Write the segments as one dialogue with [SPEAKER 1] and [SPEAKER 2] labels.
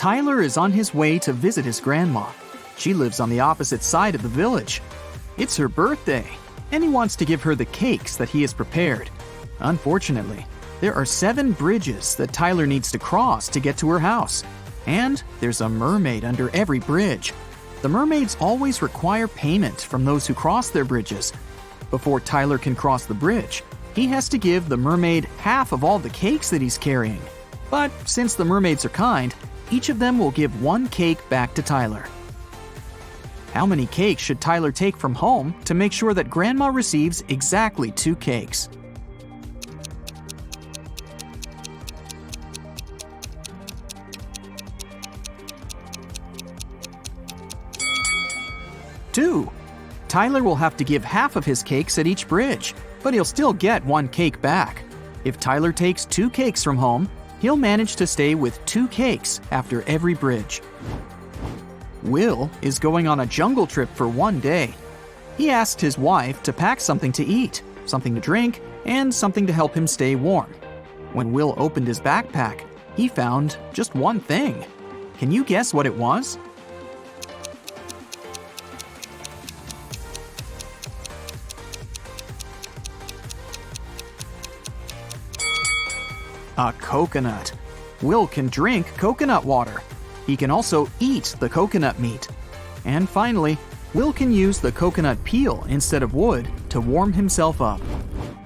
[SPEAKER 1] Tyler is on his way to visit his grandma. She lives on the opposite side of the village. It's her birthday, and he wants to give her the cakes that he has prepared. Unfortunately, there are 7 bridges that Tyler needs to cross to get to her house. And there's a mermaid under every bridge. The mermaids always require payment from those who cross their bridges. Before Tyler can cross the bridge, he has to give the mermaid half of all the cakes that he's carrying. But since the mermaids are kind, each of them will give 1 cake back to Tyler. How many cakes should Tyler take from home to make sure that Grandma receives exactly 2 cakes? Two. Tyler will have to give half of his cakes at each bridge, but he'll still get 1 cake back. If Tyler takes 2 cakes from home, he'll manage to stay with 2 cakes after every bridge. Will is going on a jungle trip for 1 day. He asked his wife to pack something to eat, something to drink, and something to help him stay warm. When Will opened his backpack, he found just one thing. Can you guess what it was? A coconut. Will can drink coconut water. He can also eat the coconut meat. And finally, Will can use the coconut peel instead of wood to warm himself up.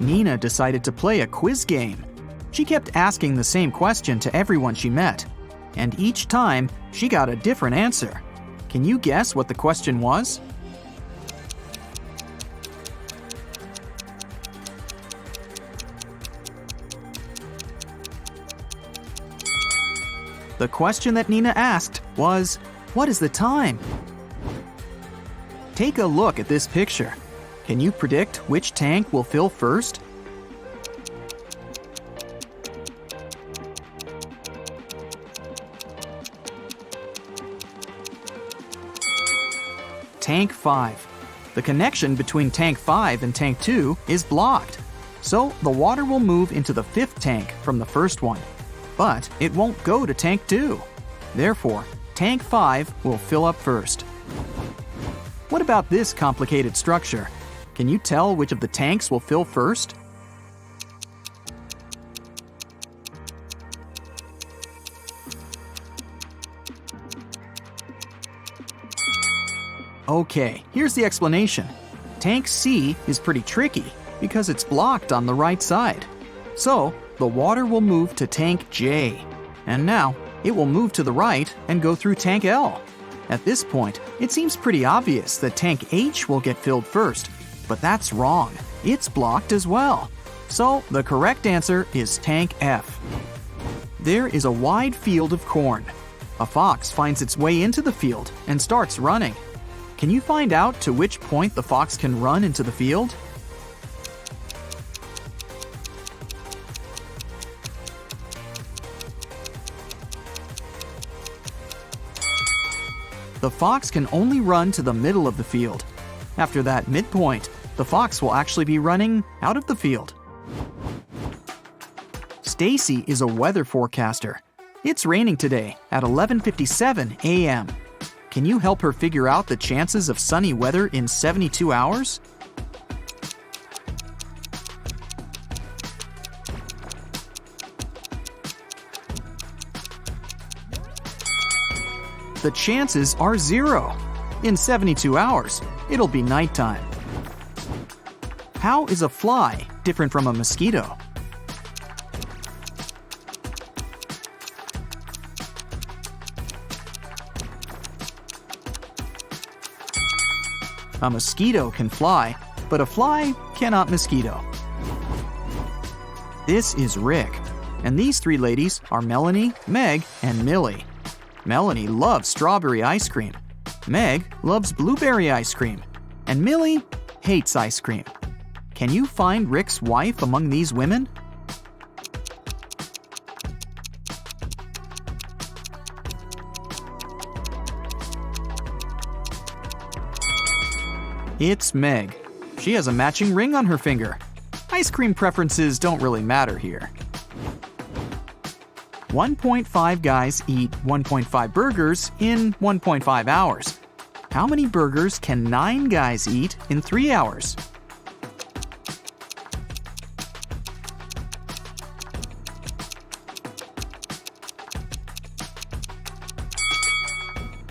[SPEAKER 1] Nina decided to play a quiz game. She kept asking the same question to everyone she met, and each time she got a different answer. Can you guess what the question was? The question that Nina asked was, what is the time? Take a look at this picture. Can you predict which tank will fill first? Tank 5. The connection between Tank 5 and Tank 2 is blocked, so the water will move into the 5th tank from the first one. But it won't go to Tank 2. Therefore, Tank 5 will fill up first. What about this complicated structure? Can you tell which of the tanks will fill first? Okay, here's the explanation. Tank C is pretty tricky because it's blocked on the right side. So, the water will move to Tank J. And now, it will move to the right and go through Tank L. At this point, it seems pretty obvious that Tank H will get filled first, but that's wrong. It's blocked as well. So, the correct answer is Tank F. There is a wide field of corn. A fox finds its way into the field and starts running. Can you find out to which point the fox can run into the field? The fox can only run to the middle of the field. After that midpoint, the fox will actually be running out of the field. Stacy is a weather forecaster. It's raining today at 11:57 a.m. Can you help her figure out the chances of sunny weather in 72 hours? The chances are 0. In 72 hours, it'll be nighttime. How is a fly different from a mosquito? A mosquito can fly, but a fly cannot mosquito. This is Rick, and these 3 ladies are Melanie, Meg, and Millie. Melanie loves strawberry ice cream. Meg loves blueberry ice cream. And Millie hates ice cream. Can you find Rick's wife among these women? It's Meg. She has a matching ring on her finger. Ice cream preferences don't really matter here. 1.5 guys eat 1.5 burgers in 1.5 hours. How many burgers can 9 guys eat in 3 hours?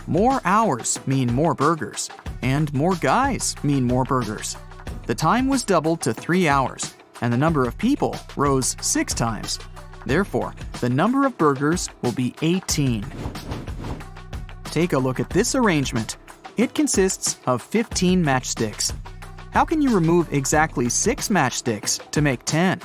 [SPEAKER 1] More hours mean more burgers, and more guys mean more burgers. The time was doubled to 3 hours, and the number of people rose 6 times. Therefore, the number of burgers will be 18. Take a look at this arrangement. It consists of 15 matchsticks. How can you remove exactly 6 matchsticks to make 10?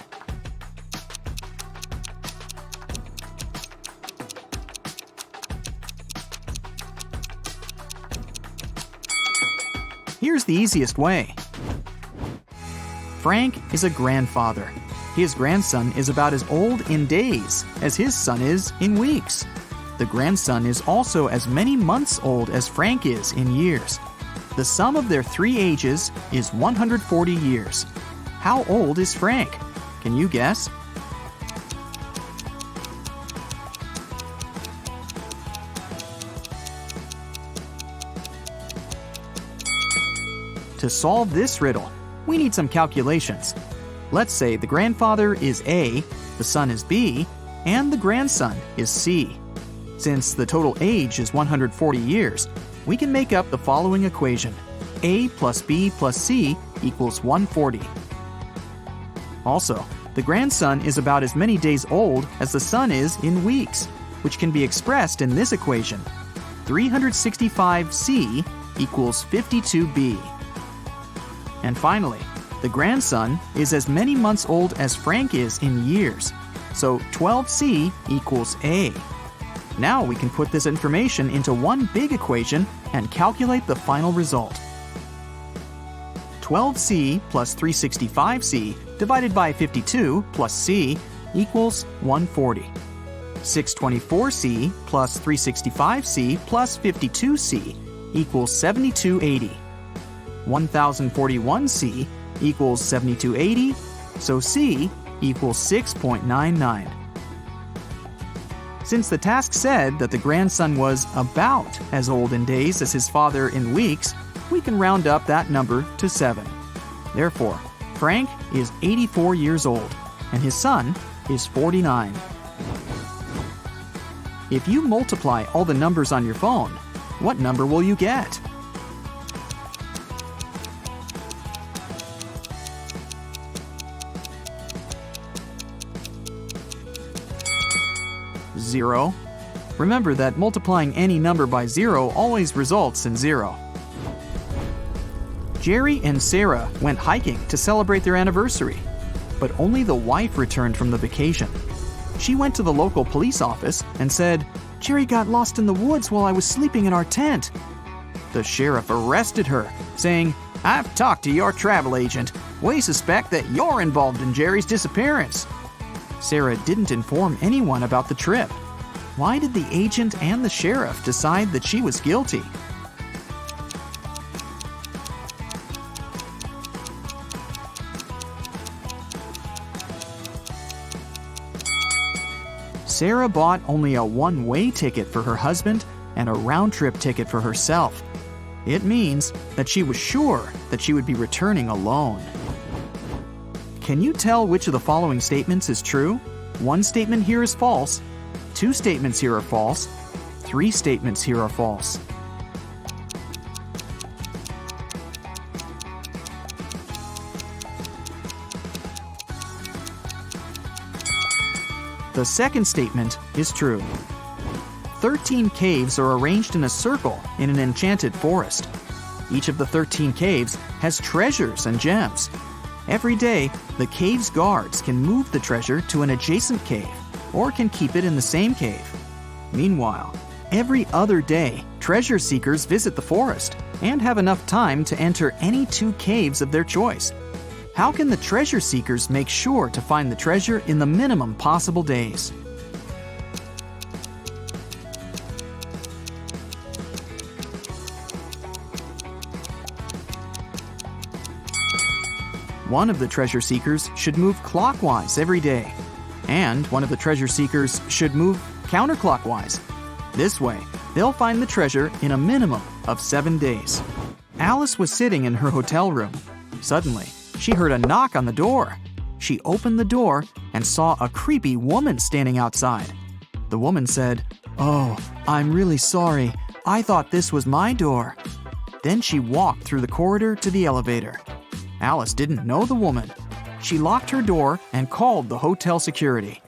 [SPEAKER 1] Here's the easiest way. Frank is a grandfather. His grandson is about as old in days as his son is in weeks. The grandson is also as many months old as Frank is in years. The sum of their 3 ages is 140 years. How old is Frank? Can you guess? To solve this riddle, we need some calculations. Let's say the grandfather is A, the son is B, and the grandson is C. Since the total age is 140 years, we can make up the following equation. A plus B plus C equals 140. Also, the grandson is about as many days old as the son is in weeks, which can be expressed in this equation. 365C equals 52B. And finally, the grandson is as many months old as Frank is in years, so 12C equals A. Now we can put this information into one big equation and calculate the final result. 12C plus 365C divided by 52 plus C equals 140. 624C plus 365C plus 52C equals 7280. 1041C equals 7280, so C equals 6.99. Since the task said that the grandson was about as old in days as his father in weeks, we can round up that number to 7. Therefore, Frank is 84 years old, and his son is 49. If you multiply all the numbers on your phone, what number will you get? Zero. Remember that multiplying any number by 0 always results in 0. Jerry and Sarah went hiking to celebrate their anniversary, but only the wife returned from the vacation. She went to the local police office and said, "Jerry got lost in the woods while I was sleeping in our tent." The sheriff arrested her, saying, "I've talked to your travel agent. We suspect that you're involved in Jerry's disappearance." Sarah didn't inform anyone about the trip. Why did the agent and the sheriff decide that she was guilty? Sarah bought only a one-way ticket for her husband and a round-trip ticket for herself. It means that she was sure that she would be returning alone. Can you tell which of the following statements is true? One statement here is false. 2 statements here are false. 3 statements here are false. The second statement is true. 13 caves are arranged in a circle in an enchanted forest. Each of the 13 caves has treasures and gems. Every day, the cave's guards can move the treasure to an adjacent cave, or can keep it in the same cave. Meanwhile, every other day, treasure seekers visit the forest and have enough time to enter any 2 caves of their choice. How can the treasure seekers make sure to find the treasure in the minimum possible days? One of the treasure seekers should move clockwise every day. And one of the treasure seekers should move counterclockwise. This way, they'll find the treasure in a minimum of 7 days. Alice was sitting in her hotel room. Suddenly, she heard a knock on the door. She opened the door and saw a creepy woman standing outside. The woman said, "Oh, I'm really sorry. I thought this was my door." Then she walked through the corridor to the elevator. Alice didn't know the woman. She locked her door and called the hotel security.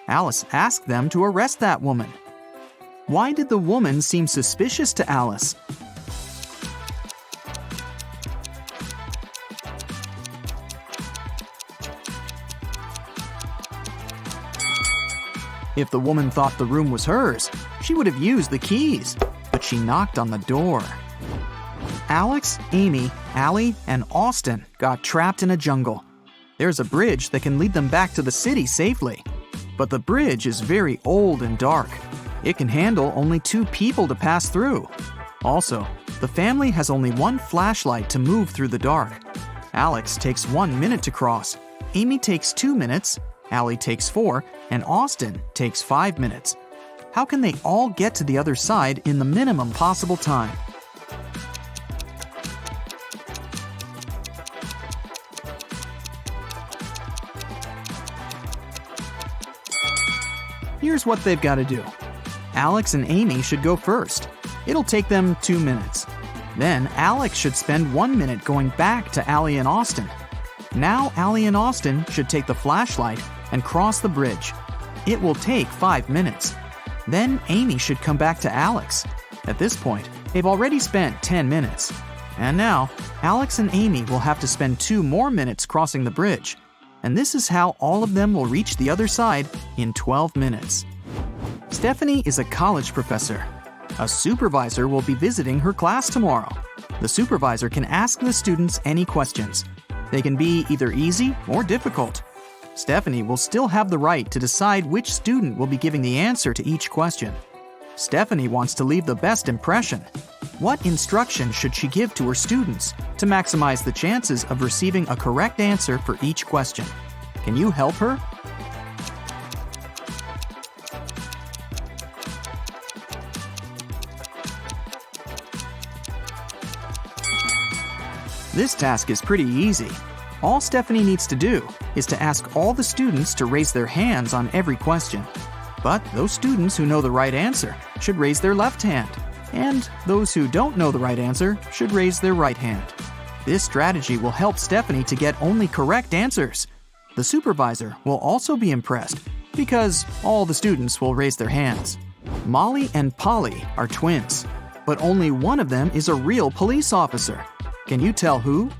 [SPEAKER 1] Alice asked them to arrest that woman. Why did the woman seem suspicious to Alice? If the woman thought the room was hers, she would have used the keys, but she knocked on the door. Alex, Amy, Allie, and Austin got trapped in a jungle. There's a bridge that can lead them back to the city safely. But the bridge is very old and dark. It can handle only 2 people to pass through. Also, the family has only 1 flashlight to move through the dark. Alex takes 1 minute to cross. Amy takes 2 minutes, Allie takes 4, and Austin takes 5 minutes. How can they all get to the other side in the minimum possible time? Here's what they've got to do. Alex and Amy should go first. It'll take them 2 minutes. Then Alex should spend 1 minute going back to Allie and Austin. Now Allie and Austin should take the flashlight and cross the bridge. It will take 5 minutes. Then Amy should come back to Alex. At this point, they've already spent 10 minutes. And now, Alex and Amy will have to spend 2 more minutes crossing the bridge. And this is how all of them will reach the other side in 12 minutes. Stephanie is a college professor. A supervisor will be visiting her class tomorrow. The supervisor can ask the students any questions. They can be either easy or difficult. Stephanie will still have the right to decide which student will be giving the answer to each question. Stephanie wants to leave the best impression. What instruction should she give to her students to maximize the chances of receiving a correct answer for each question? Can you help her? This task is pretty easy. All Stephanie needs to do is to ask all the students to raise their hands on every question. But those students who know the right answer should raise their left hand, and those who don't know the right answer should raise their right hand. This strategy will help Stephanie to get only correct answers. The supervisor will also be impressed because all the students will raise their hands. Molly and Polly are twins, but only one of them is a real police officer. Can you tell who?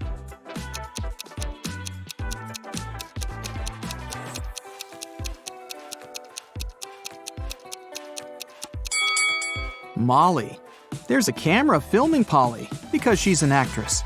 [SPEAKER 1] Molly. There's a camera filming Polly because she's an actress.